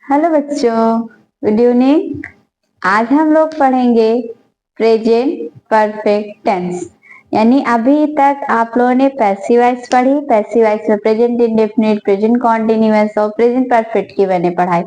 Hello बच्चों, good evening. आज हम लोग पढ़ेंगे प्रेजेंट परफेक्ट टेंस। यानी अभी तक आप लोगों ने पैसिव वॉइस पढ़ी। पैसिव वॉइस में प्रेजेंट इंडेफिनिट, प्रेजेंट कॉन्टिन्यूअस और प्रेजेंट परफेक्ट की मैंने पढ़ाई।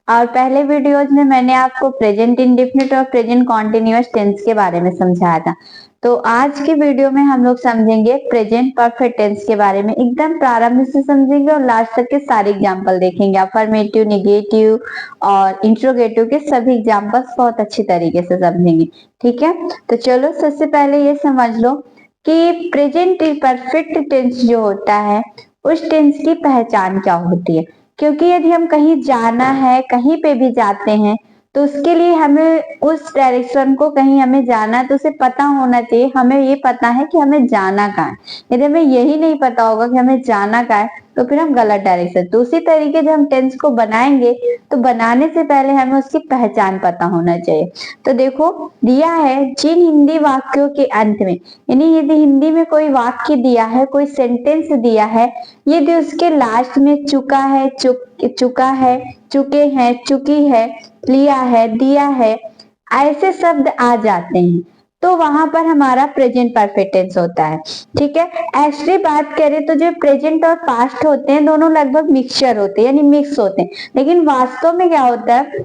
और पहले वीडियोज में मैंने आपको प्रेजेंट इंडेफिनिट और प्रेजेंट कॉन्टिन्यूअस टेंस के बारे में समझाया था। तो आज की वीडियो में हम लोग समझेंगे प्रेजेंट परफेक्ट टेंस के बारे में। एकदम प्रारंभ से समझेंगे और लास्ट तक के सारे एग्जाम्पल देखेंगे। अफर्मेटिव, निगेटिव और इंट्रोगेटिव के सभी एग्जाम्पल्स बहुत अच्छी तरीके से समझेंगे। ठीक है, तो चलो सबसे पहले ये समझ लो कि प्रेजेंट परफेक्ट टेंस जो होता है उस टेंस की पहचान क्या होती है। क्योंकि यदि हम कहीं जाना है, कहीं पे भी जाते हैं, तो उसके लिए हमें उस डायरेक्शन को, कहीं हमें जाना है तो उसे पता होना चाहिए। हमें ये पता है कि हमें जाना कहाँ है। यदि हमें यही नहीं पता होगा कि हमें जाना कहाँ है तो फिर हम गलत डायरेक्शन। तो उसी तरीके जब हम टेंस को बनाएंगे तो बनाने से पहले हमें उसकी पहचान पता होना चाहिए। तो देखो दिया है, जिन हिंदी वाक्यों के अंत में, यानी यदि हिंदी में कोई वाक्य दिया है, कोई सेंटेंस दिया है, यदि उसके लास्ट में चुका है, चुका है, चुके हैं, चुकी है, लिया है, दिया है, ऐसे शब्द आ जाते हैं तो वहां पर हमारा प्रेजेंट परफेक्ट टेंस होता है। ठीक है, एक्चुअली बात करें तो जो प्रेजेंट और पास्ट होते हैं दोनों लगभग मिक्सचर होते हैं, यानी मिक्स होते हैं। लेकिन वास्तव में क्या होता है,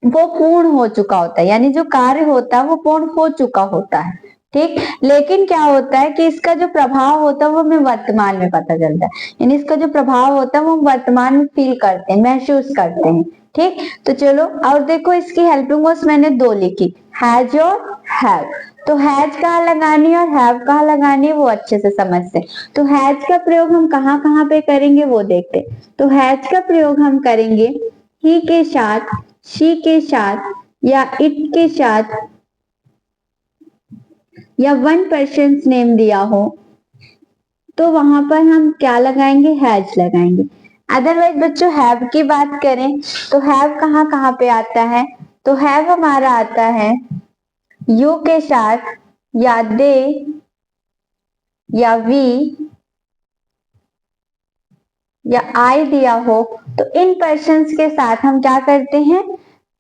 वो पूर्ण हो चुका होता है, यानी जो कार्य होता है वो पूर्ण हो चुका होता है। ठीक, लेकिन क्या होता है कि इसका जो प्रभाव होता है वो हमें वर्तमान में पता चलता है। यानी इसका जो प्रभाव होता है वो हम वर्तमान में फील करते हैं, महसूस करते हैं। ठीक, तो चलो और देखो इसकी हेल्पिंग वर्ड्स मैंने दो लिखी, हैज और हैव। तो हैज कहाँ लगानी और हैव कहाँ लगानी वो अच्छे से समझते हैं। तो हैज का प्रयोग हम कहाँ कहाँ पे करेंगे वो देखते हैं। तो हैज का प्रयोग हम करेंगे ही के साथ, शी के साथ, या इट के साथ, या वन पर्सन नेम दिया हो तो वहां पर हम क्या लगाएंगे, हैज लगाएंगे। अदरवाइज बच्चों हैव की बात करें तो हैव कहाँ कहाँ पे आता है, तो हैव हमारा आता है यू के साथ, या दे, या वी, या आई दिया हो तो इन पर्सन्स के साथ हम क्या करते हैं,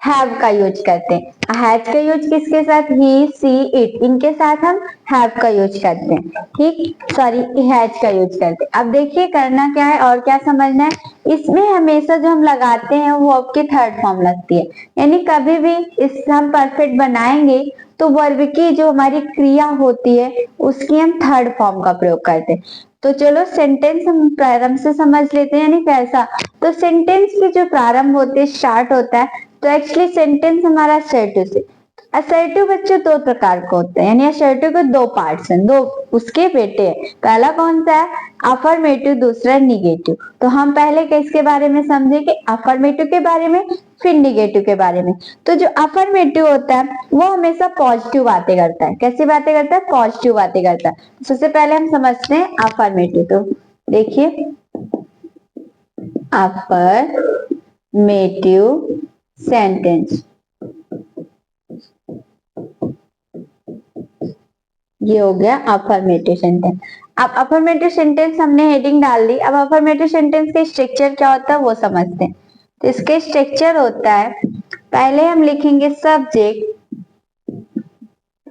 हैव का यूज करते हैं। हैज का यूज किसके साथ, ही, सी, इट, इनके साथ हम हैव का यूज करते हैं। ठीक, सॉरी हैज का यूज करते हैं। अब देखिए करना क्या है और क्या समझना है, इसमें हमेशा जो हम लगाते हैं वो आपकी थर्ड फॉर्म लगती है। यानी कभी भी इस हम परफेक्ट बनाएंगे तो वर्ब की जो हमारी क्रिया होती है उसकी हम थर्ड फॉर्म का प्रयोग करते हैं। तो चलो सेंटेंस हम प्रारंभ से समझ लेते हैं, यानी कैसा। तो सेंटेंस की जो प्रारंभ होते हैं, स्टार्ट होता है, तो एक्चुअली सेंटेंस हमारा असर्टिव से। असर्टिव बच्चों दो प्रकार का होता है, यानी असर्टिव के दो पार्ट्स हैं, दो उसके बेटे हैं। पहला कौन सा है, अफर्मेटिव, दूसरा निगेटिव। तो हम पहले किसके बारे में समझेंगे, अफर्मेटिव के बारे में, फिर निगेटिव के बारे में। तो जो अफर्मेटिव होता है वो हमेशा पॉजिटिव बातें करता है। कैसी बातें करता है, पॉजिटिव बातें करता है। सबसे पहले हम समझते हैं अफर्मेटिव। तो देखिए अफर्मेटिव सेंटेंस, ये हो गया अफर्मेटिव सेंटेंस। अब अफर्मेटिव सेंटेंस हमने हेडिंग डाल दी। अब अफर्मेटिव सेंटेंस का स्ट्रक्चर क्या होता है वो समझते हैं। तो इसके स्ट्रक्चर होता है, पहले हम लिखेंगे subject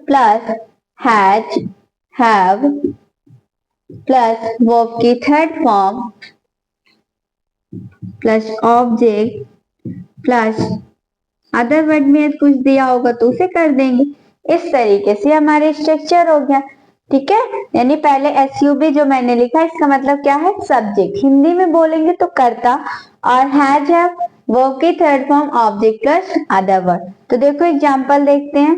plus has, have, plus verb की third form, plus object, plus other word में कुछ दिया होगा तो उसे कर देंगे। इस तरीके से हमारे स्ट्रक्चर हो गया। ठीक है, यानी पहले एसयूबी जो मैंने लिखा इसका मतलब क्या है, सब्जेक्ट, हिंदी में बोलेंगे तो कर्ता, और हैज, हैव, वर्ब की third form, object plus other word. तो देखो एग्जांपल देखते हैं।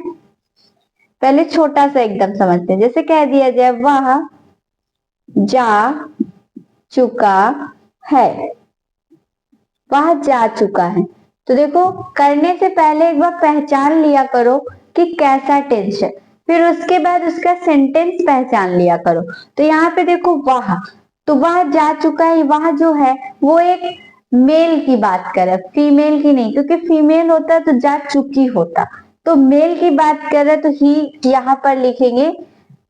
पहले छोटा सा एकदम समझते हैं, जैसे कह दिया जाए वह जा चुका है, वह जा चुका है। तो देखो करने से पहले एक बार पहचान लिया करो कि कैसा टेंस है, फिर उसके बाद उसका सेंटेंस पहचान लिया करो। तो यहाँ पे देखो वह, तो वह जा चुका है, वह जो है वो एक मेल की बात कर रहा है, फीमेल की नहीं, क्योंकि फीमेल होता तो जा चुकी होता। तो मेल की बात कर रहे तो ही यहाँ पर लिखेंगे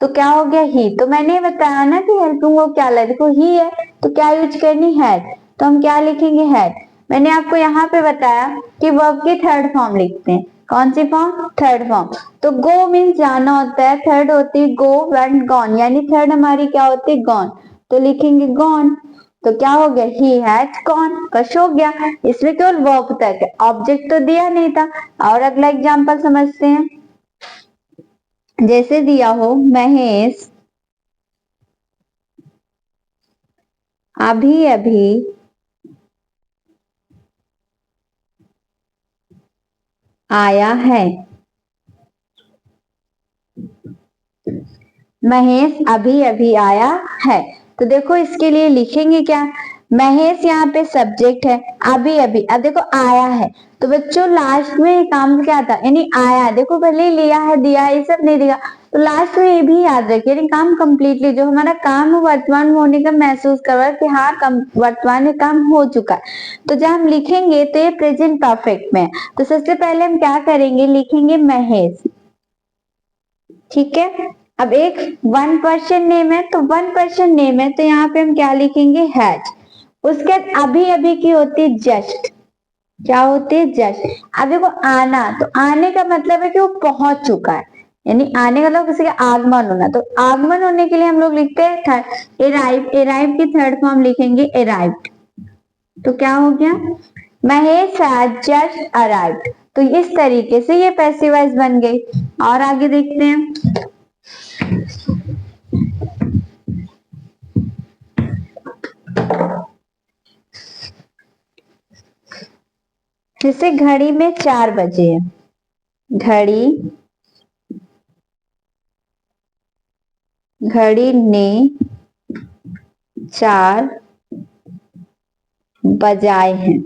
तो क्या हो गया, ही। तो मैंने बताया ना कि हेल्पिंग वर्ब क्या लगे, देखो ही है तो क्या यूज करनी, हैड, तो हम क्या लिखेंगे, हैड। मैंने आपको यहाँ पे बताया कि वर्ब की थर्ड फॉर्म लिखते हैं। कौन सी फॉर्म? Third form. तो गो मीन्स जाना होता है, थर्ड होती है गो, वेंट, गॉन, यानी थर्ड हमारी क्या होती है? गॉन। तो लिखेंगे गॉन, तो क्या हो गया? ही हैज गॉन, कश हो गया। इसमें केवल वर्ब तक है, ऑब्जेक्ट तो दिया नहीं था। और अगला एग्जांपल समझते हैं। जैसे दिया हो महेश अभी अभी आया है। महेश अभी अभी आया है। तो देखो इसके लिए लिखेंगे क्या? महेश यहाँ पे सब्जेक्ट है, अभी अभी, अब देखो आया है, तो बच्चों लास्ट में काम क्या था? यानी आया, देखो पहले लिया है, दिया है, ये सब नहीं दिया, तो लास्ट में ये भी याद रखिए, यानी काम कंप्लीटली, जो हमारा काम वर्तमान में होने का महसूस करवा कि हाँ वर्तमान में काम हो चुका है। तो जब हम लिखेंगे तो ये प्रेजेंट परफेक्ट में है। तो सबसे पहले हम क्या करेंगे? लिखेंगे महेश, ठीक है। अब एक वन पर्सन नेम है, तो वन पर्सन नेम है, तो यहाँ पे हम क्या लिखेंगे? हैज। उसके बाद अभी अभी की होती है जस्ट, क्या होती है? जस्ट। अब देखो आना, तो आने का मतलब है कि वो पहुंच चुका है, यानी आने का मतलब किसी का आगमन होना। तो आगमन होने के लिए हम लोग लिखते हैं एराइव। एराइव की थर्ड फॉर्म लिखेंगे अराइव्ड। तो क्या हो गया? Mahesh has just arrived. तो इस तरीके से ये पैसिव वॉइस बन गई। और आगे देखते हैं। जैसे घड़ी में 4 बजे है, घड़ी ने 4 बजाए हैं।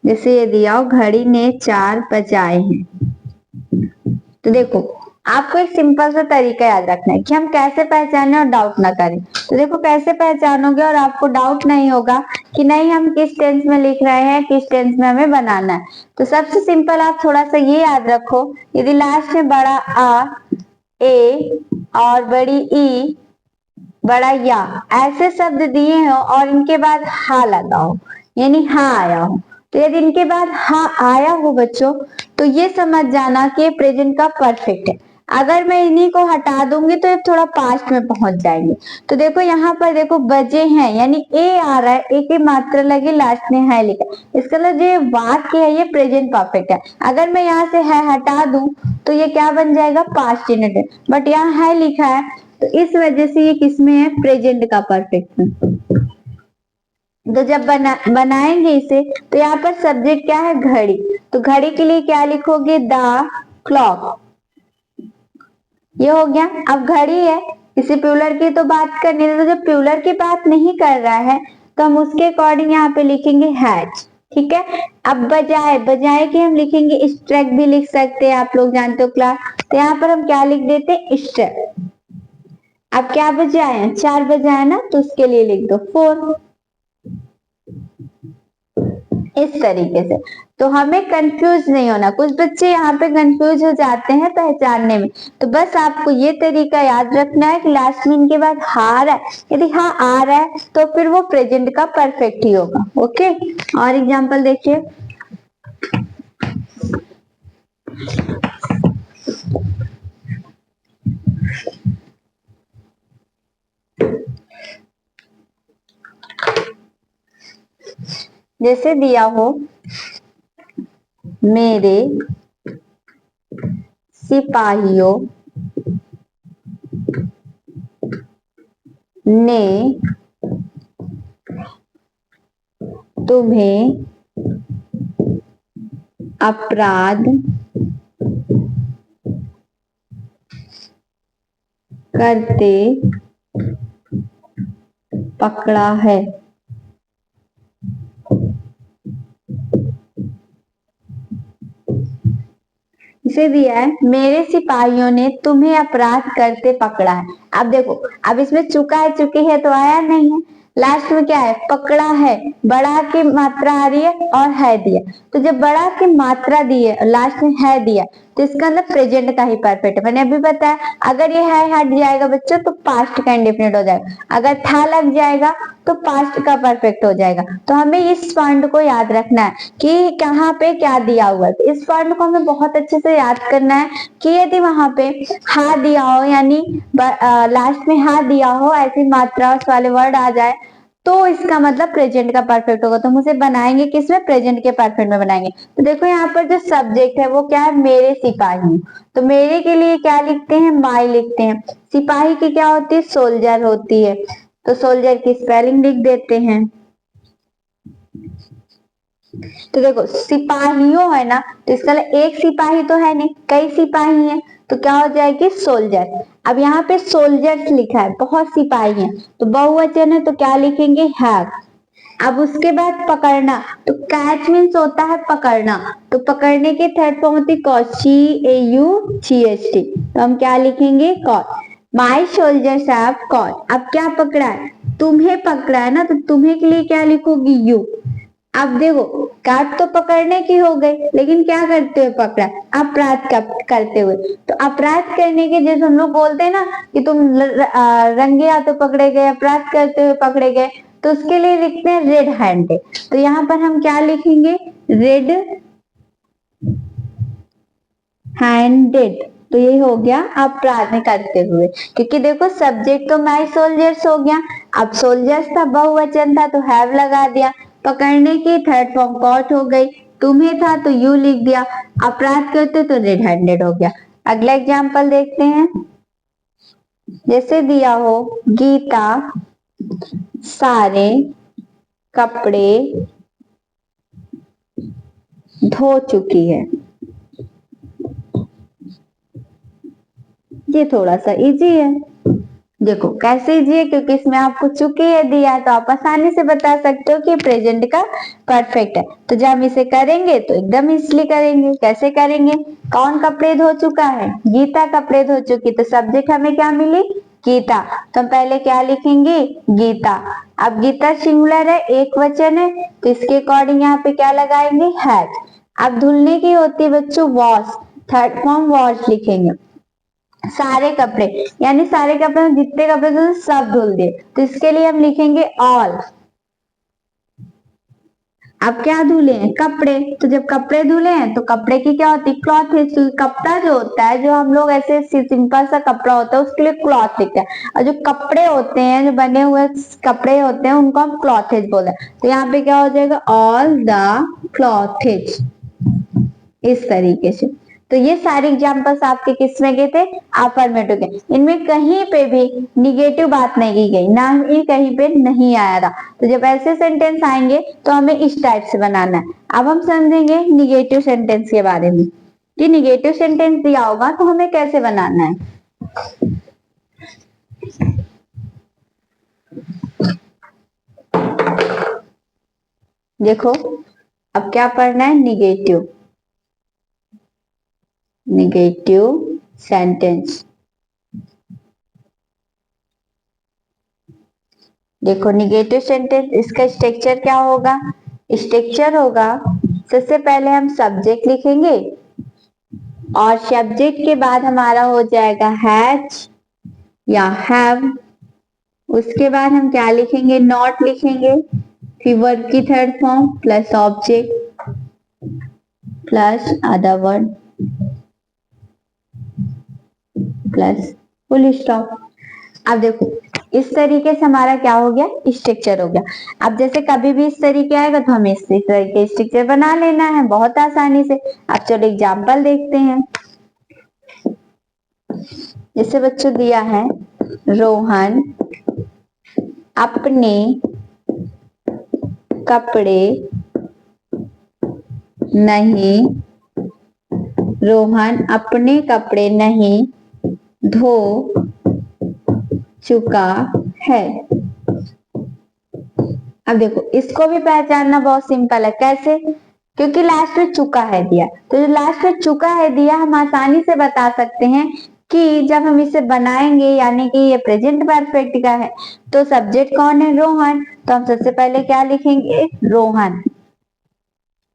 जैसे ये दिया हो घड़ी ने 4 बजाए हैं। तो देखो आपको एक सिंपल सा तरीका याद रखना है कि हम कैसे पहचाने और डाउट ना करें। तो देखो कैसे पहचानोगे और आपको डाउट नहीं होगा कि नहीं हम किस टेंस में लिख रहे हैं, किस टेंस में हमें बनाना है। तो सबसे सिंपल आप थोड़ा सा ये याद रखो, यदि लास्ट में बड़ा आ, ए और बड़ी ई, बड़ा या ऐसे शब्द दिए हो और इनके बाद हा लगा हो, यानी हा आया हो, तो यदि इनके बाद हा आया हो बच्चों, तो ये समझ जाना कि प्रेजेंट का परफेक्ट है। अगर मैं इन्हीं को हटा दूंगी तो ये थोड़ा पास्ट में पहुंच जाएंगे। तो देखो यहाँ पर देखो बजे हैं, यानी ए आ रहा है, ए की मात्रा लगी, लास्ट में है लिखा, इसका मतलब जो वाक्य है ये प्रेजेंट परफेक्ट है। अगर मैं यहाँ से है हटा दूं तो ये क्या बन जाएगा? पास्ट इंडेफिनिट, बट यहाँ है लिखा है, तो इस वजह से ये किसमें है? प्रेजेंट का परफेक्ट में। तो जब बनाएंगे इसे, तो यहाँ पर सब्जेक्ट क्या है? घड़ी। तो घड़ी के लिए क्या लिखोगे? The clock. ये हो गया। अब घड़ी है, किसी प्यूलर की तो बात करनी है, तो जब प्यूलर की बात नहीं कर रहा है तो हम उसके अकॉर्डिंग यहाँ पे लिखेंगे हैज, ठीक है। अब बजाए, बजाए के हम लिखेंगे स्ट्रक भी लिख सकते हैं, आप लोग जानते हो क्लास। तो यहाँ पर हम क्या लिख देते हैं? स्ट्रक। अब क्या बजाए हैं? 4 बजाए ना, तो उसके लिए लिख दो 4, इस तरीके से। तो हमें कंफ्यूज नहीं होना, कुछ बच्चे यहाँ पे कंफ्यूज हो जाते हैं पहचानने में। तो बस आपको ये तरीका याद रखना है कि लास्ट में इनके बाद हा आ रहा है, यदि हाँ आ रहा है तो फिर वो प्रेजेंट का परफेक्ट ही होगा। ओके, और एग्जांपल देखिए। जैसे दिया हो मेरे सिपाहियों ने तुम्हें अपराध करते पकड़ा है। इसे दिया है मेरे सिपाहियों ने तुम्हें अपराध करते पकड़ा है। अब देखो, अब इसमें चुका है, चुकी है तो आया नहीं है, लास्ट में क्या है? पकड़ा है, बड़ा की मात्रा आ रही है और है दिया। तो जब बड़ा की मात्रा दी है लास्ट में है दिया, तो इसका मतलब प्रेजेंट का ही परफेक्ट है। मैंने अभी बताया अगर ये है हट जाएगा बच्चों तो पास्ट का इंडेफिनिट हो जाएगा, अगर था लग जाएगा तो पास्ट का परफेक्ट हो जाएगा। तो हमें इस पॉइंट को याद रखना है कि कहाँ पे क्या दिया हुआ है। तो इस पॉइंट को हमें बहुत अच्छे से याद करना है कि यदि वहां पे हा दिया हो, यानी लास्ट में हा दिया हो, ऐसी मात्रा वाले वर्ड आ जाए, तो इसका मतलब प्रेजेंट का परफेक्ट होगा। तो हम उसे बनाएंगे किसमें, प्रेजेंट के परफेक्ट में बनाएंगे। तो देखो यहाँ पर जो सब्जेक्ट है वो क्या है, मेरे सिपाही। तो मेरे के लिए क्या लिखते हैं, माई लिखते हैं। सिपाही की क्या होती है, सोल्जर होती है। तो सोल्जर की स्पेलिंग लिख देते हैं। तो देखो सिपाहियों है ना, तो इसका एक सिपाही तो है नहीं, कई सिपाही हैं, तो क्या हो जाएगी, सोल्जर। अब यहाँ पे सोल्जर्स लिखा है, बहुत सिपाही हैं, तो बहुवचन है, तो क्या लिखेंगे, हैव। अब उसके बाद पकड़ना, तो कैच मीन्स होता है पकड़ना, तो पकड़ने की थर्ड फॉर्म होती है कॉट, CAUGHT। तो हम क्या लिखेंगे, caught. My soldiers have caught. अब क्या पकड़ा है, तुम्हें पकड़ा है ना, तो तुम्हें के लिए क्या लिखोगी, यू। अब देखो काट तो पकड़ने की हो गई, लेकिन क्या करते हुए पकड़ा, अपराध करते हुए। तो अपराध करने के जैसे हम लोग बोलते हैं ना कि तुम रंगे हाथों पकड़े गए, अपराध करते हुए पकड़े गए, तो उसके लिए लिखते हैं रेड हैंडेड। तो यहाँ पर हम क्या लिखेंगे, रेड हैंडेड। तो ये हो गया अपराध करते हुए, क्योंकि देखो सब्जेक्ट तो माई सोल्जर्स हो गया, अब सोल्जर्स था, बहुवचन था, तो हैव लगा दिया। पकड़ने की थर्ड फॉर्म कॉट हो गई, तुम्हें था तो यू लिख दिया, अपराध करते तो रेड हैंडेड हो गया। अगला एग्जाम्पल देखते हैं, जैसे दिया हो, गीता सारे कपड़े धो चुकी है। ये थोड़ा सा इजी है। देखो कैसे इजी है, क्योंकि इसमें आपको चुकी है दिया, तो आप आसानी से बता सकते हो कि प्रेजेंट का परफेक्ट है। तो जब हम इसे करेंगे तो एकदम इजीली करेंगे। कैसे करेंगे, कौन कपड़े धो चुका है, गीता कपड़े धो चुकी, तो सब्जेक्ट हमें क्या मिली, गीता। तो हम पहले क्या लिखेंगे, गीता। अब गीता सिंगुलर है, एक वचन है, तो इसके अकॉर्डिंग यहाँ पे क्या लगाएंगे, हैज। अब धुलने की होती है बच्चों, वॉश, थर्ड फॉर्म वॉश लिखेंगे। सारे कपड़े, यानी सारे कपड़े में जितने कपड़े थे सब धुल दिए, तो इसके लिए हम लिखेंगे ऑल। अब क्या धुले हैं, कपड़े, तो जब कपड़े धुले हैं तो कपड़े की क्या होती है, क्लॉथ है। तो कपड़ा जो होता है, जो हम लोग ऐसे सिंपल सा कपड़ा होता है उसके लिए क्लॉथ लिखते हैं, और जो कपड़े होते हैं, जो बने हुए कपड़े होते हैं, उनको हम क्लॉथेज बोलते हैं। तो यहाँ पे क्या हो जाएगा, ऑल द क्लॉथेज, इस तरीके से। तो ये सारे एग्जांपल्स आपके किस में गए थे, अफर्मेटिव के। इनमें कहीं पे भी निगेटिव बात नहीं की गई, ना ही कहीं पे नहीं आया था। तो जब ऐसे सेंटेंस आएंगे तो हमें इस टाइप से बनाना है। अब हम समझेंगे निगेटिव सेंटेंस के बारे में, कि निगेटिव सेंटेंस दिया होगा तो हमें कैसे बनाना है। देखो अब क्या पढ़ना है, निगेटिव सेंटेंस। देखो निगेटिव सेंटेंस, इसका स्ट्रक्चर क्या होगा, स्ट्रक्चर होगा, सबसे पहले हम सब्जेक्ट लिखेंगे, और सब्जेक्ट के बाद हमारा हो जाएगा हैज या हैव। उसके बाद हम क्या लिखेंगे, नॉट लिखेंगे, फिर वर्ब की third form plus object plus other word plus full stop. अब देखो इस तरीके से हमारा क्या हो गया, स्ट्रक्चर हो गया। अब जैसे कभी भी इस तरीके आएगा तो हमें इस तरीके स्ट्रक्चर बना लेना है बहुत आसानी से। अब चलो एग्जाम्पल देखते हैं। जैसे बच्चों दिया है, रोहन अपने कपड़े नहीं, रोहन अपने कपड़े नहीं धो चुका है। अब देखो इसको भी पहचानना बहुत सिंपल है, कैसे, क्योंकि लास्ट में चुका है दिया, तो जो लास्ट में चुका है दिया हम आसानी से बता सकते हैं कि जब हम इसे बनाएंगे, यानी कि ये प्रेजेंट परफेक्ट का है, तो सब्जेक्ट कौन है, रोहन, तो हम सबसे पहले क्या लिखेंगे, रोहन।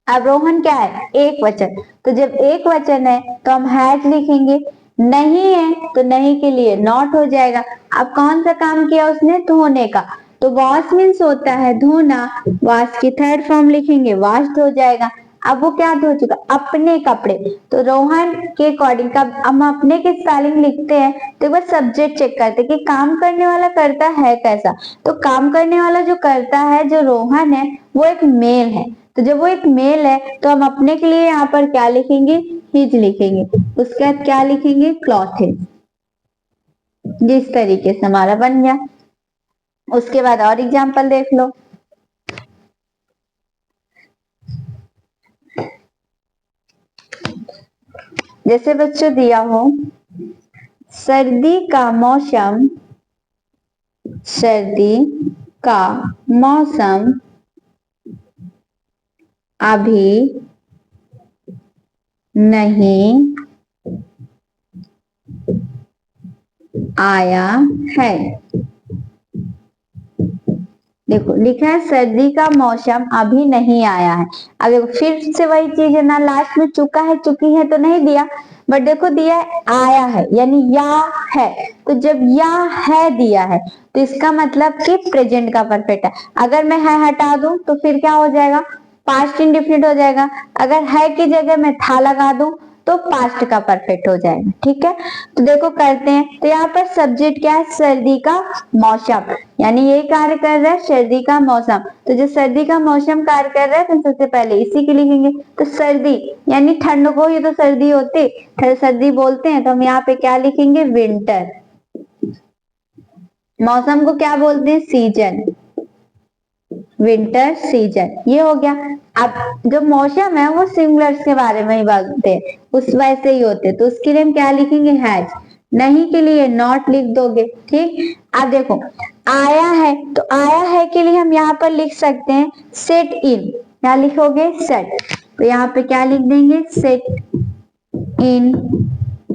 अब रोहन क्या है, एक वचन, तो जब एक वचन है तो हम हैज लिखेंगे, नहीं है तो नहीं के लिए नॉट हो जाएगा। अब कौन सा काम किया उसने, धोने का, तो वॉश मीन्स होता है धोना, वॉश की थर्ड फॉर्म लिखेंगे वॉश्ड हो जाएगा। अब वो क्या धो चुका, अपने कपड़े। तो रोहन के अकॉर्डिंग का हम अपने की स्पेलिंग लिखते हैं तो एक बार सब्जेक्ट चेक करते हैं कि काम करने वाला करता है कैसा। तो काम करने वाला जो करता है, जो रोहन है, वो एक मेल है। तो जब वो एक मेल है तो हम अपने के लिए यहाँ पर क्या लिखेंगे, हिज लिखेंगे। उसके बाद क्या लिखेंगे, क्लॉथेज। जिस तरीके से हमारा बन गया। उसके बाद और एग्जाम्पल देख लो। जैसे बच्चों दिया हो, सर्दी का मौसम, सर्दी का मौसम अभी नहीं आया है। देखो लिखा है सर्दी का मौसम अभी नहीं आया है। अब देखो फिर से वही चीज है ना, लास्ट में चुका है चुकी है तो नहीं दिया, बट देखो दिया है आया है, यानी या है। तो जब या है दिया है तो इसका मतलब कि प्रेजेंट का परफेक्ट है। अगर मैं है हटा दूं तो फिर क्या हो जाएगा, पास्ट इंडेफिनिट हो जाएगा। अगर है की जगह मैं था लगा दूं तो पास्ट का परफेक्ट हो जाएगा। ठीक है, तो देखो करते हैं। तो यहाँ पर सब्जेक्ट क्या है, सर्दी का मौसम, यानी ये कार्य कर रहा है सर्दी का मौसम। तो जो सर्दी का मौसम कार्य कर रहा है तो सबसे पहले इसी के लिखेंगे। तो सर्दी यानी ठंड को ही तो सर्दी होती, सर्दी बोलते हैं, तो हम यहाँ पे क्या लिखेंगे, विंटर। मौसम को क्या बोलते हैं, सीजन, विंटर सीजन। ये हो गया। अब जो मौसम है वो सिंगुलर्स के बारे में ही बोलते हैं, उस वैसे ही होते, तो उसके लिए हम क्या लिखेंगे, हैज। नहीं के लिए नॉट लिख दोगे। ठीक, अब देखो आया है, तो आया है के लिए हम यहाँ पर लिख सकते हैं सेट इन। क्या लिखोगे, सेट। तो यहाँ पे क्या लिख देंगे, सेट इन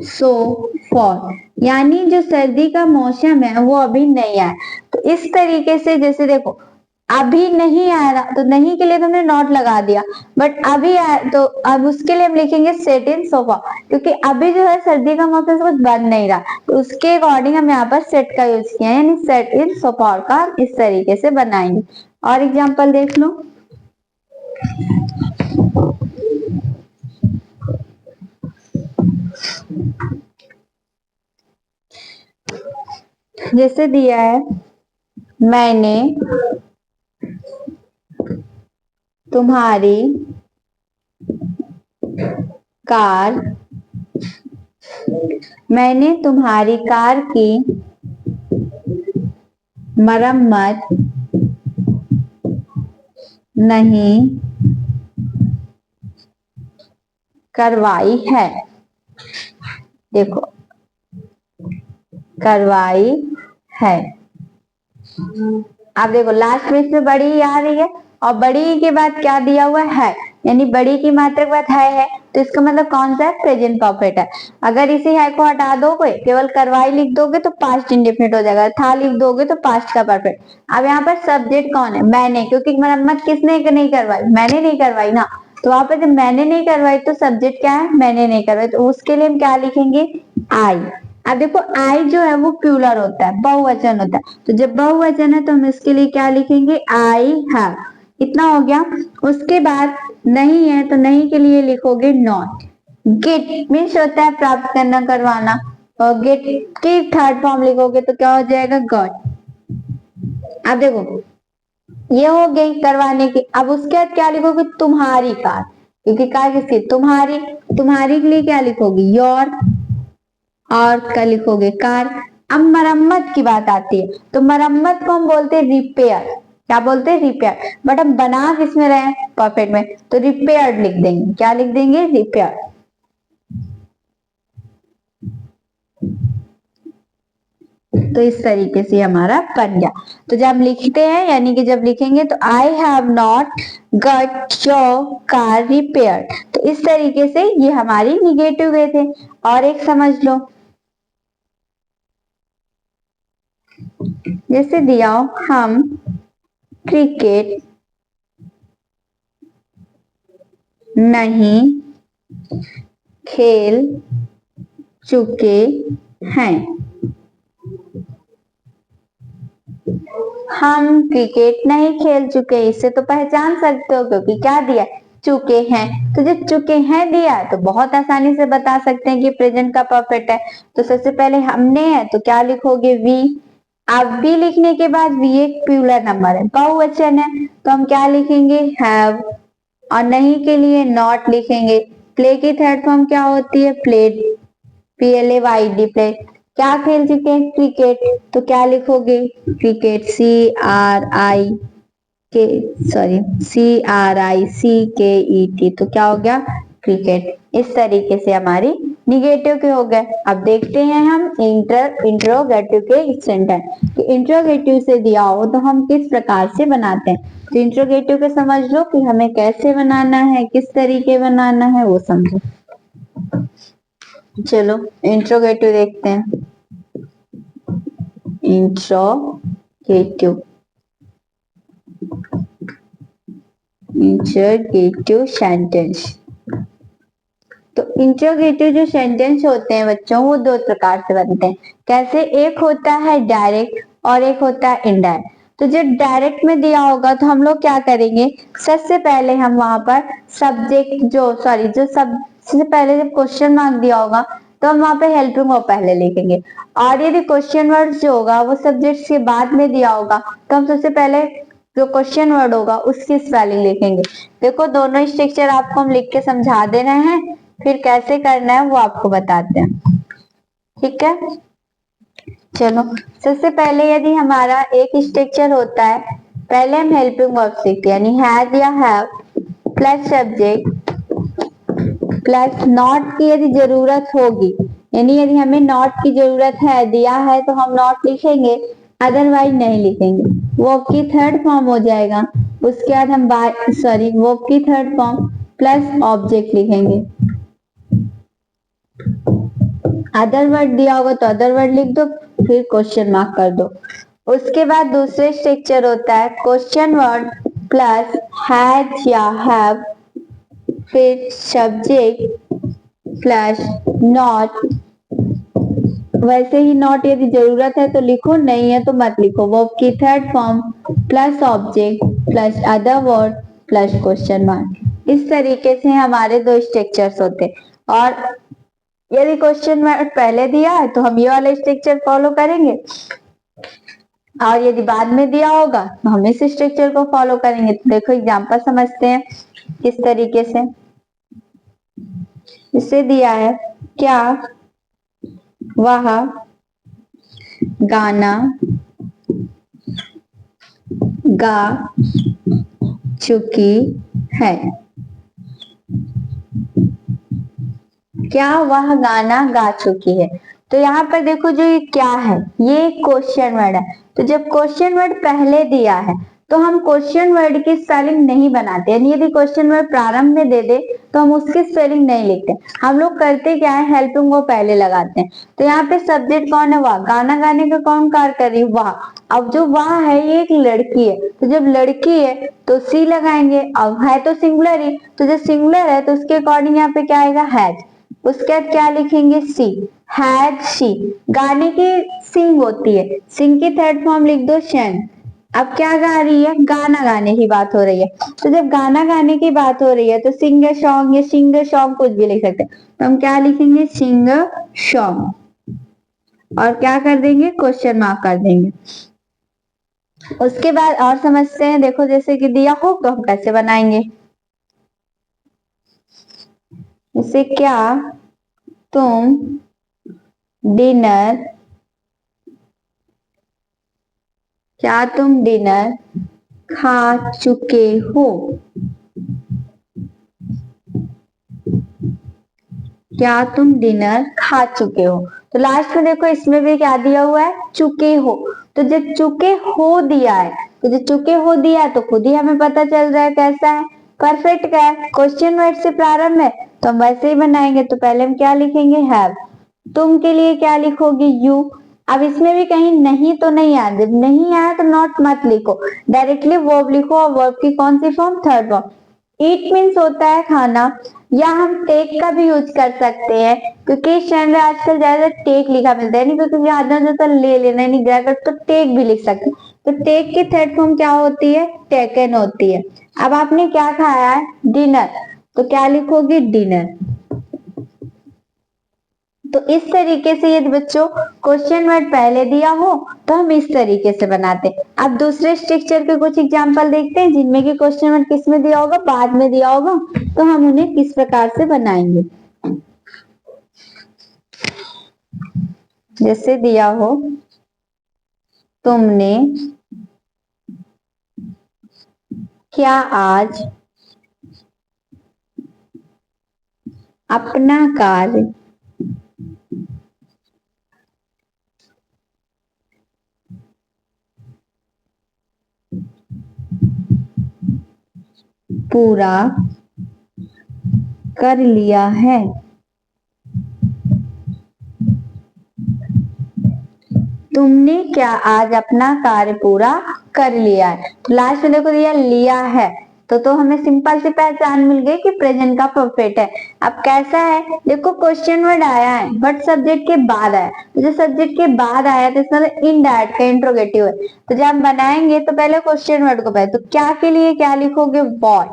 सो फॉर, यानी जो सर्दी का मौसम है वो अभी नहीं आया। तो इस तरीके से जैसे देखो अभी नहीं आ रहा तो नहीं के लिए तुमने नॉट लगा दिया, बट अभी आया तो अब उसके लिए हम लिखेंगे सेट इन सोफा, क्योंकि अभी जो है सर्दी का मौसम कुछ बन नहीं रहा, तो उसके अकॉर्डिंग हम यहाँ पर सेट का यूज किया, यानी सेट इन सोफा का इस तरीके से बनाएंगे। और एग्जाम्पल देख लो। जैसे दिया है, मैंने तुम्हारी कार, मैंने तुम्हारी कार की मरम्मत नहीं करवाई है। देखो करवाई है। अब देखो लास्ट में इसमें बड़ी ही आ रही है, और बड़ी के बाद क्या दिया हुआ है, यानी बड़ी की मात्रा के बाद है, तो इसका मतलब कौन सा है, प्रेजेंट परफेक्ट है। अगर इसी है को हटा दोगे, केवल करवाई लिख दोगे तो पास्ट इंडेफिनिट हो जाएगा, था लिख दोगे तो पास्ट का परफेक्ट। अब यहाँ पर सब्जेक्ट कौन है, मैंने, क्योंकि मरम्मत किसने नहीं करवाई, मैंने नहीं करवाई ना। तो वहां पर जब मैंने नहीं करवाई तो सब्जेक्ट क्या है, मैंने नहीं करवाई, तो उसके लिए हम क्या लिखेंगे, आई। अब देखो आई जो है वो प्लूरल होता है, बहुवचन होता है, तो जब बहुवचन है तो हम इसके लिए क्या लिखेंगे, आई हैव। इतना हो गया। उसके बाद नहीं है तो नहीं के लिए लिखोगे नॉट। गेट मीन्स होता है प्राप्त करना, करवाना, और गेट की थर्ड फॉर्म लिखोगे तो क्या हो जाएगा, गॉट। अब देखो ये हो गई करवाने की। अब उसके बाद क्या लिखोगे, तुम्हारी कार, क्योंकि कार किसकी, तुम्हारी, तुम्हारी के लिए क्या लिखोगे, योर, और का लिखोगे कार। अब मरम्मत की बात आती है, तो मरम्मत को हम बोलते हैं रिपेयर। क्या बोलते हैं, रिपेयर, बट हम बना किसमें रहे, परफेक्ट में, तो रिपेयर्ड लिख देंगे। क्या लिख देंगे, रिपेयर। तो इस तरीके से हमारा बन गया। तो जब लिखते हैं, यानी कि जब लिखेंगे तो I have not got your car repair, तो इस तरीके से ये हमारी निगेटिव वे थे। और एक समझ लो, जैसे दिया हो, हम क्रिकेट नहीं खेल चुके हैं। हम क्रिकेट नहीं खेल चुके, इससे तो पहचान सकते हो क्योंकि क्या दिया, चुके हैं। तो जब चुके हैं दिया तो बहुत आसानी से बता सकते हैं कि प्रेजेंट का परफेक्ट है। तो सबसे पहले हमने है तो क्या लिखोगे, वी। अब वी लिखने के बाद वी एक प्लूरल नंबर है, बहुवचन है, तो हम क्या लिखेंगे, हैव। और नहीं के लिए नॉट लिखेंगे। प्ले की थर्ड फॉर्म क्या होती है, प्लेड, PLAYD, प्ले। क्या खेल चुके हैं, क्रिकेट, तो क्या लिखोगे, क्रिकेट, के CRICKET, तो क्या हो गया, क्रिकेट। इस तरीके से हमारी निगेटिव के हो गए। अब देखते हैं हम इंट्रोगेटिव के सेंटेंस कि इंट्रोगेटिव से दिया हो तो हम किस प्रकार से बनाते हैं। तो इंट्रोगेटिव के समझ लो कि हमें कैसे बनाना है, किस तरीके बनाना है वो समझो। चलो इंट्रोगेटिव देखते हैं। Interrogative sentence. तो इंट्रोगेटिव जो सेंटेंस होते हैं बच्चों, वो दो प्रकार से बनते हैं। कैसे, एक होता है डायरेक्ट और एक होता है इनडायरेक्ट। तो जो डायरेक्ट में दिया होगा तो हम लोग क्या करेंगे, सबसे पहले हम वहां पर सब्जेक्ट सबसे पहले जब क्वेश्चन मार्क दिया होगा तो हम वहां पे हेल्पिंग वर्ब पहले लिखेंगे। और यदि क्वेश्चन वर्ड जो होगा वो सब्जेक्ट के बाद में दिया होगा तो हम सबसे पहले जो क्वेश्चन वर्ड होगा उसकी स्पेलिंग लिखेंगे। देखो दोनों स्ट्रक्चर आपको हम लिख के समझा दे रहे हैं, फिर कैसे करना है वो आपको बताते हैं, ठीक है। चलो सबसे पहले यदि हमारा एक स्ट्रक्चर होता है, पहले हम हेल्पिंग वर्ब सीखते हैं, यानी हैज या have plus subject plus not की यदि जरूरत होगी, यानी यदि हमें नॉट की जरूरत है, दिया है तो हम नॉट लिखेंगे, अदरवाइज नहीं लिखेंगे। वर्ब की थर्ड फॉर्म हो जाएगा, उसके बाद हम वर्ब की थर्ड फॉर्म प्लस ऑब्जेक्ट लिखेंगे। अदर वर्ड दिया होगा तो अदर वर्ड लिख दो, फिर क्वेश्चन मार्क कर दो। उसके बाद दूसरे स्ट्रक्चर होता है क्वेश्चन वर्ड प्लस हैज या हैव, फिर सब्जेक्ट प्लस नॉट। वैसे ही नॉट यदि जरूरत है तो लिखो, नहीं है तो मत लिखो। वर्ब की third form plus object plus other word plus question mark. इस तरीके से हमारे दो स्ट्रक्चर्स होते हैं। और यदि क्वेश्चन मार्क पहले दिया है तो हम ये वाला स्ट्रक्चर फॉलो करेंगे, और यदि बाद में दिया होगा तो हम इस स्ट्रक्चर को फॉलो करेंगे। तो देखो एग्जांपल समझते हैं किस तरीके से। इसे दिया है, क्या वह गाना गा चुकी है, क्या वह गाना गा चुकी है। तो यहाँ पर देखो जो ये क्या है, ये क्वेश्चन वर्ड है। तो जब क्वेश्चन वर्ड पहले दिया है तो हम क्वेश्चन वर्ड की स्पेलिंग नहीं बनाते, यानी यदि क्वेश्चन वर्ड प्रारंभ में दे दे तो हम उसकी स्पेलिंग नहीं लिखते। हम लोग करते क्या है, हेल्पिंग वो पहले लगाते हैं। तो यहाँ पे सब्जेक्ट कौन है, वह। गाना गाने का कौन कार्य कर रही है, वह। अब जो वह है ये एक लड़की है, तो जब लड़की है तो सी लगाएंगे। अब है तो सिंगुलर ही, तो जब सिंगुलर है तो उसके अकॉर्डिंग यहाँ पे क्या आएगा, हैज। उसके बाद क्या लिखेंगे, सी, हैड शी। गाने की सिंग होती है, सिंग की थर्ड फॉर्म लिख दो, शन। अब क्या गा रही है, गाना गाने की बात हो रही है। तो जब गाना गाने की बात हो रही है तो सिंग सॉन्ग या सिंग सॉन्ग कुछ भी लिख सकते हैं। तो हम क्या लिखेंगे, सिंग सॉन्ग, और क्या कर देंगे, क्वेश्चन मार्क कर देंगे। उसके बाद और समझते हैं, देखो जैसे कि दिया हो तो हम कैसे बनाएंगे। जैसे क्या तुम डिनर खा चुके हो, क्या तुम डिनर खा चुके हो। तो लास्ट में देखो इसमें भी क्या दिया हुआ है, चुके हो। तो जब चुके हो दिया है, तो जब चुके हो दिया है तो खुद ही हमें पता चल रहा है कैसा है, परफेक्ट का है। क्वेश्चन वर्ड से प्रारंभ है तो हम वैसे ही बनाएंगे। तो पहले हम क्या लिखेंगे, हैव। तुम के लिए क्या लिखोगे, यू। अब इसमें भी कहीं नहीं तो नहीं आया, जब नहीं आया तो नॉट मत लिखो, डायरेक्टली वर्ब लिखो। और वर्ब की कौन सी फॉर्म, थर्ड फॉर्म। ईट मीन्स होता है खाना, या हम टेक का भी यूज कर सकते हैं, क्योंकि चैनल में आजकल ज्यादा टेक लिखा मिलता है, नहीं क्योंकि ज्यादा ले लेना नहीं, तो टेक भी लिख सकते हैं। तो टेक की थर्ड फॉर्म क्या होती है? टेकन होती है। अब आपने क्या खाया है? डिनर, तो क्या लिखोगे? डिनर। तो इस तरीके से यदि बच्चों क्वेश्चन वर्ड पहले दिया हो तो हम इस तरीके से बनाते हैं। अब दूसरे स्ट्रक्चर के कुछ एग्जांपल देखते हैं जिनमें कि क्वेश्चन वर्ड किस में दिया होगा? बाद में दिया होगा, तो हम उन्हें किस प्रकार से बनाएंगे। जैसे दिया हो, तुमने क्या आज अपना कार्य पूरा कर लिया है? तुमने क्या आज अपना कार्य पूरा कर लिया है? तो लास्ट में देखो दिया लिया है, तो हमें सिंपल सी पहचान मिल गई कि प्रेजेंट का परफेक्ट है। अब कैसा है? देखो क्वेश्चन वर्ड आया है बट सब्जेक्ट के बाद आया, तो जो सब्जेक्ट के बाद आया तो इसका इनडायरेक्ट का इंट्रोगेटिव है। तो जब हम बनाएंगे तो पहले क्वेश्चन वर्ड को पहले, तो क्या के लिए क्या लिखोगे? व्हाट।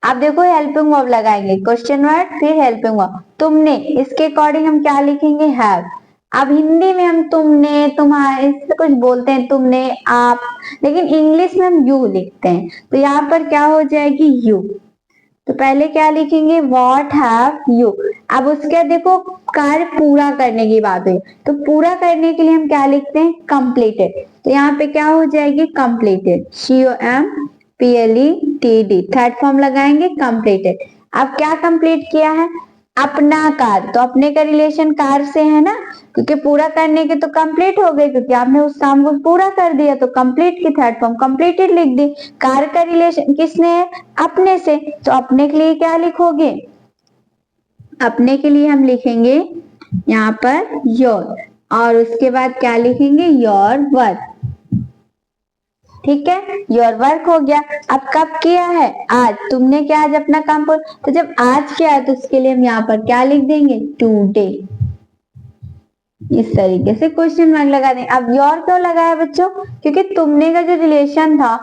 आप देखो हेल्पिंग वर्ब लगाएंगे, क्वेश्चन वर्ड फिर हेल्पिंग वर्ब। तुमने, इसके अकॉर्डिंग हम क्या लिखेंगे? हैव। अब हिंदी में हम तुमने, तुम्हारे, इससे कुछ बोलते हैं तुमने, आप, लेकिन इंग्लिश में हम यू लिखते हैं, तो यहाँ पर क्या हो जाएगी? यू। तो पहले क्या लिखेंगे? What have you. अब उसके बाद देखो कार्य पूरा करने की बात हुई, तो पूरा करने के लिए हम क्या लिखते हैं? कंप्लीटेड। तो यहाँ पे क्या हो जाएगी? कंप्लीटेड, COMPLETED, थर्ड फॉर्म लगाएंगे कंप्लीटेड। अब क्या कंप्लीट किया है? अपना कार्य, तो अपने का रिलेशन कार्य से है ना, क्योंकि पूरा करने के तो कंप्लीट हो गए, क्योंकि आपने उस काम को पूरा कर दिया, तो कंप्लीट की थर्ड फॉर्म कंप्लीटेड लिख दी। कार्य का रिलेशन किसने है? अपने से, तो अपने के लिए क्या लिखोगे? अपने के लिए हम लिखेंगे यहाँ पर योर, और उसके बाद क्या लिखेंगे? Your work. ठीक है, योर वर्क हो गया। अब कब किया है? आज। तुमने क्या आज अपना काम पर, तो जब आज किया है तो उसके लिए हम यहाँ पर क्या लिख देंगे? टुडे। इस तरीके से क्वेश्चन मार्क लगा दें। अब योर क्यों लगाया बच्चों? क्योंकि तुमने का जो रिलेशन था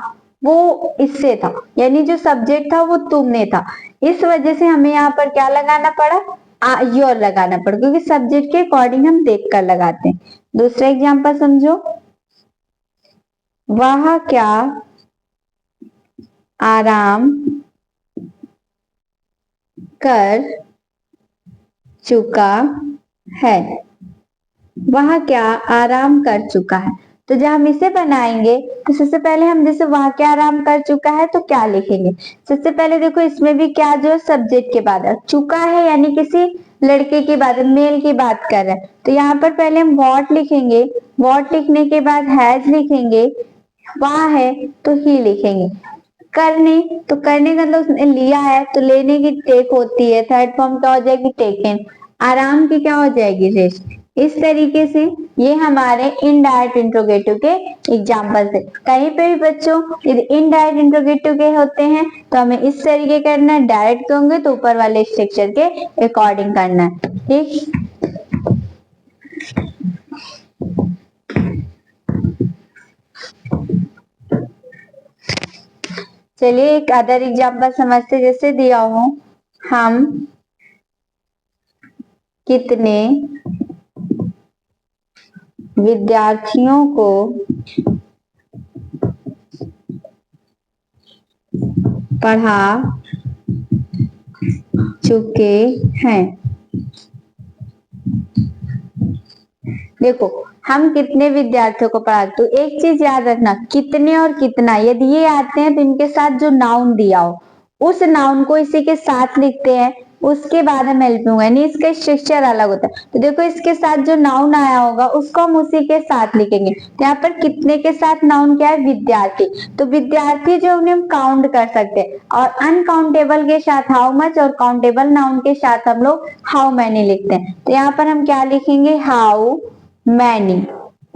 वो इससे था, यानी जो सब्जेक्ट था वो तुमने था, इस वजह से हमें यहाँ पर क्या लगाना पड़ा? योर लगाना पड़ा, क्योंकि सब्जेक्ट के अकॉर्डिंग हम देख कर लगाते हैं। दूसरा एग्जाम्पल समझो, वह क्या आराम कर चुका है? वह क्या आराम कर चुका है? तो जब हम इसे बनाएंगे तो सबसे पहले हम जैसे वह क्या आराम कर चुका है तो क्या लिखेंगे? सबसे पहले देखो इसमें भी क्या जो सब्जेक्ट के बाद है, चुका है यानी किसी लड़के की बात, मेल की बात कर रहे हैं, तो यहाँ पर पहले हम वॉट लिखेंगे, वॉट लिखने के बाद हैज लिखेंगे, वह है तो ही लिखेंगे। करने, तो करने का मतलब उसने लिया है, तो लेने की टेक होती है, थर्ड फॉर्म क्या हो जाएगी? टेकन। आराम की क्या हो जाएगी? रेस्ट। इस तरीके से ये हमारे इनडायरेक्ट इंट्रोगेटिव के एग्जाम्पल थे। कहीं पे भी बच्चों यदि इनडायरेक्ट इंट्रोगेटिव के होते हैं तो हमें इस तरीके करना है, डायरेक्ट होंगे तो ऊपर वाले स्ट्रक्चर के अकॉर्डिंग करना है। ठीक, चलिए एक अदर एग्जाम्पल समझते, जैसे दिया हो, हम कितने विद्यार्थियों को पढ़ा चुके हैं? देखो हम कितने विद्यार्थियों को पढ़ा, तो एक चीज याद रखना, कितने और कितना यदि ये आते हैं तो इनके साथ जो नाउन दिया हो उस नाउन को इसी के साथ लिखते हैं, उसके बाद हम हेल्पिंग होगा, यानी इसका स्ट्रक्चर अलग होता है। तो देखो इसके साथ जो नाउन आया होगा उसको हम उसी के साथ लिखेंगे। तो यहाँ पर कितने के साथ नाउन क्या है? विद्यार्थी। तो विद्यार्थी जो उन्हें हम काउंट कर सकते हैं, और अनकाउंटेबल के साथ हाउ मच, और काउंटेबल नाउन के साथ हम लोग हाउ मैनी लिखते हैं। तो यहाँ पर हम क्या लिखेंगे? How many.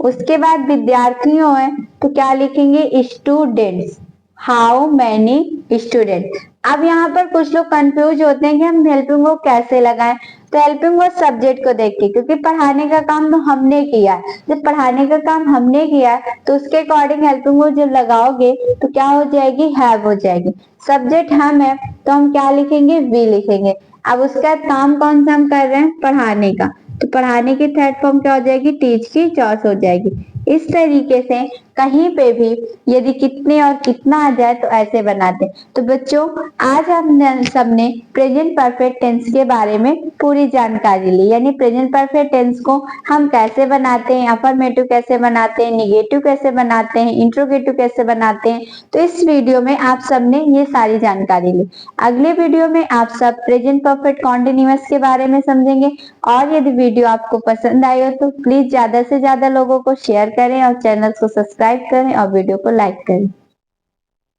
उसके बाद विद्यार्थियों है तो क्या लिखेंगे? स्टूडेंट्स। How many student. अब यहाँ पर कुछ लोग कंफ्यूज होते हैं कि हम हेल्पिंग वर्ब कैसे लगाएं, तो हेल्पिंग वर्ब सब्जेक्ट को देख के, क्योंकि पढ़ाने का काम तो हमने किया है, जब पढ़ाने का काम हमने किया है तो उसके अकॉर्डिंग हेल्पिंग वर्ब जब लगाओगे तो क्या हो जाएगी, हैव हो जाएगी। सब्जेक्ट हम है तो हम क्या लिखेंगे, वी लिखेंगे। अब उसका काम कौन सा हम कर रहे हैं, पढ़ाने का, तो पढ़ाने की थर्ड फॉर्म क्या हो जाएगी, टीच की चॉइस हो जाएगी। इस तरीके से कहीं पे भी यदि कितने और कितना आ जाए तो ऐसे बनाते हैं। तो बच्चों आज हम सबने प्रेजेंट परफेक्ट टेंस के बारे में पूरी जानकारी ली, यानी प्रेजेंट परफेक्ट टेंस को हम कैसे बनाते हैं, अफर्मेटिव कैसे बनाते हैं, निगेटिव कैसे बनाते हैं, इंट्रोगेटिव कैसे बनाते हैं। तो इस वीडियो में आप सबने ये सारी जानकारी ली। अगले वीडियो में आप सब प्रेजेंट परफेक्ट कॉन्टिन्यूअस के बारे में समझेंगे। और यदि वीडियो आपको पसंद आई हो तो प्लीज ज्यादा से ज्यादा लोगों को शेयर करें और चैनल को सब्सक्राइब करें और वीडियो को लाइक करें।